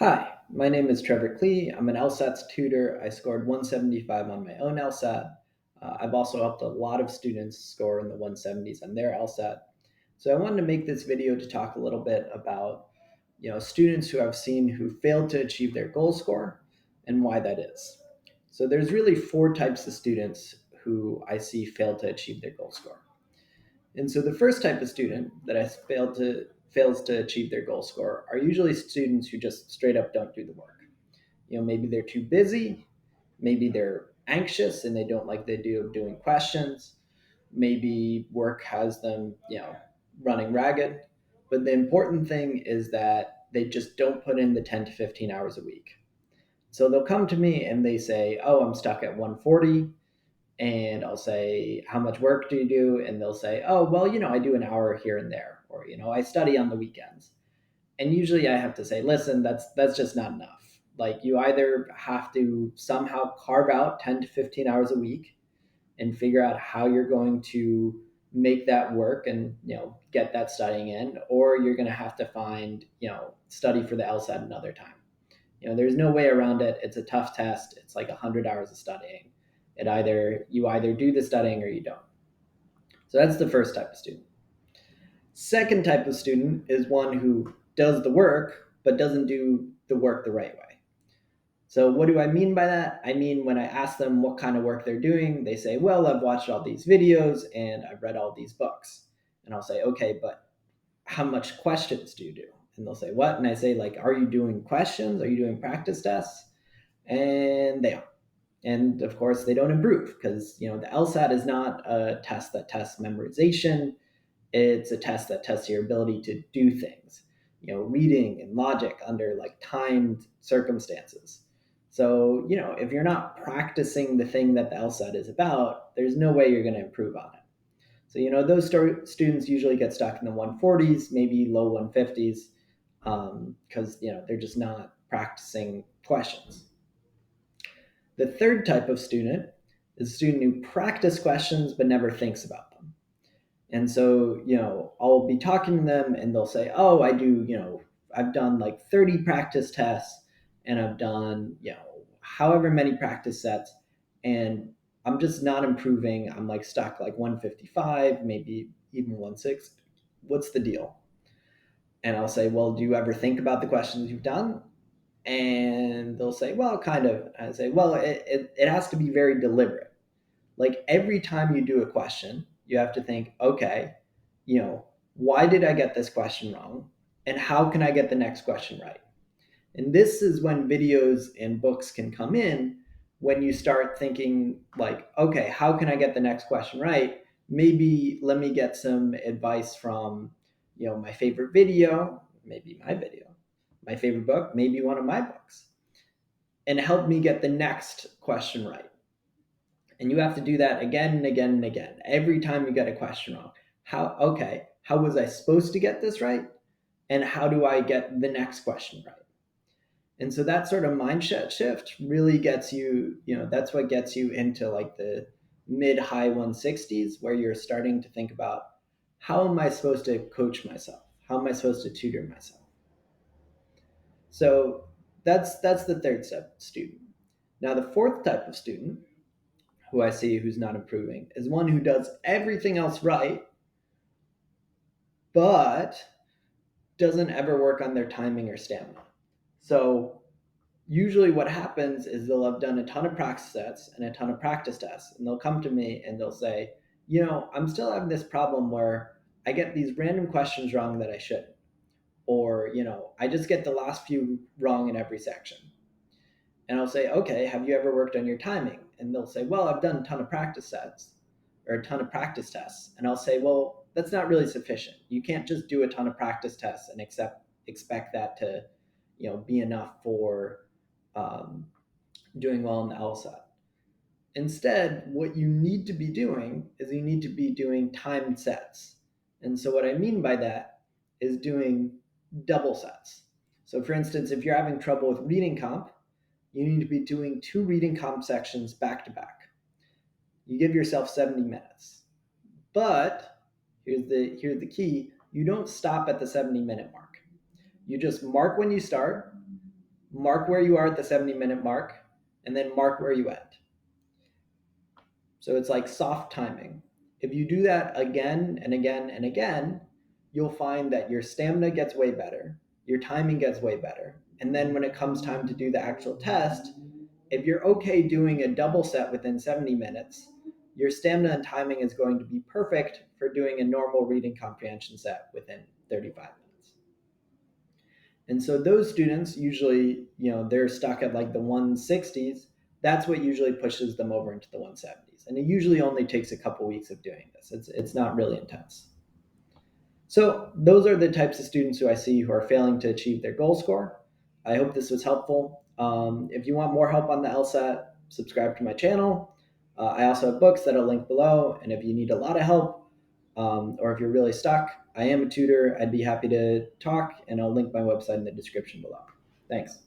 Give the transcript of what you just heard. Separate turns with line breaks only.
Hi, my name is Trevor Klee. I'm an LSATs tutor. I scored 175 on my own LSAT. I've also helped a lot of students score in the 170s on their LSAT. So I wanted to make this video to talk a little bit about, students who I've seen who failed to achieve their goal score and why that is. So there's really four types of students who I see fail to achieve their goal score. And so the first type of student that fails to achieve their goal score are usually students who just straight up don't do the work. Maybe they're too busy, maybe they're anxious and they don't like the idea of doing questions. Maybe work has them, running ragged. But the important thing is that they just don't put in the 10 to 15 hours a week. So they'll come to me and they say, "Oh, I'm stuck at 140." And I'll say, "How much work do you do?" And they'll say, "Oh, well, I do an hour here and there, or I study on the weekends." And usually I have to say, "Listen, that's just not enough. Like you either have to somehow carve out 10 to 15 hours a week and figure out how you're going to make that work and, get that studying in, or you're going to have to find, study for the LSAT another time." There's no way around it. It's a tough test. It's like 100 hours of studying. You either do the studying or you don't. So that's the first type of student. Second type of student is one who does the work but doesn't do the work the right way. So what do I mean by that? I mean, when I ask them what kind of work they're doing, they say, "Well, I've watched all these videos and I've read all these books." And I'll say, "Okay, but how much questions do you do?" And they'll say, "What?" And I say, like, "Are you doing questions? Are you doing practice tests?" And they are. And of course, they don't improve because, the LSAT is not a test that tests memorization. It's a test that tests your ability to do things, reading and logic under like timed circumstances. So, if you're not practicing the thing that the LSAT is about, there's no way you're going to improve on it. So, those students usually get stuck in the 140s, maybe low 150s, because, they're just not practicing questions. The third type of student is a student who practice questions but never thinks about them. And so, I'll be talking to them and they'll say, "Oh, I do, I've done like 30 practice tests and I've done, however many practice sets and I'm just not improving. I'm like stuck like 155, maybe even 160. What's the deal?" And I'll say, "Well, do you ever think about the questions you've done?" And they'll say, "Well, kind of." And I say, "Well, it has to be very deliberate. Like every time you do a question, you have to think, okay, why did I get this question wrong? And how can I get the next question right?" And this is when videos and books can come in when you start thinking, like, okay, how can I get the next question right? Maybe let me get some advice from, my favorite video, maybe my video, my favorite book, maybe one of my books, and help me get the next question right. And you have to do that again and again and again. Every time you get a question wrong. How was I supposed to get this right? And how do I get the next question right? And so that sort of mindset shift really gets you, that's what gets you into like the mid high 160s, where you're starting to think about, how am I supposed to coach myself? How am I supposed to tutor myself? So that's the third step student. Now the fourth type of student who I see who's not improving is one who does everything else right, but doesn't ever work on their timing or stamina. So usually what happens is they'll have done a ton of practice sets and a ton of practice tests, and they'll come to me and they'll say, "I'm still having this problem where I get these random questions wrong that I shouldn't, or I just get the last few wrong in every section." And I'll say, "Okay, have you ever worked on your timing?" And they'll say, "Well, I've done a ton of practice sets or a ton of practice tests." And I'll say, "Well, that's not really sufficient. You can't just do a ton of practice tests and expect that to, be enough for um, doing well in the LSAT. Instead, what you need to be doing is you need to be doing timed sets." And so what I mean by that is doing double sets. So for instance, if you're having trouble with reading comp, you need to be doing two reading comp sections back to back. You give yourself 70 minutes. But here's the key, you don't stop at the 70-minute mark. You just mark when you start mark where you are at the 70-minute mark, and then mark where you end. So it's like soft timing. If you do that again and again and again, you'll find that your stamina gets way better, your timing gets way better. And then when it comes time to do the actual test, if you're okay doing a double set within 70 minutes, your stamina and timing is going to be perfect for doing a normal reading comprehension set within 35 minutes. And so those students usually, they're stuck at like the 160s. That's what usually pushes them over into the 170s. And it usually only takes a couple weeks of doing this. It's not really intense. So those are the types of students who I see who are failing to achieve their goal score. I hope this was helpful. If you want more help on the LSAT, subscribe to my channel. I also have books that I'll link below. And if you need a lot of help, or if you're really stuck, I am a tutor. I'd be happy to talk, and I'll link my website in the description below. Thanks.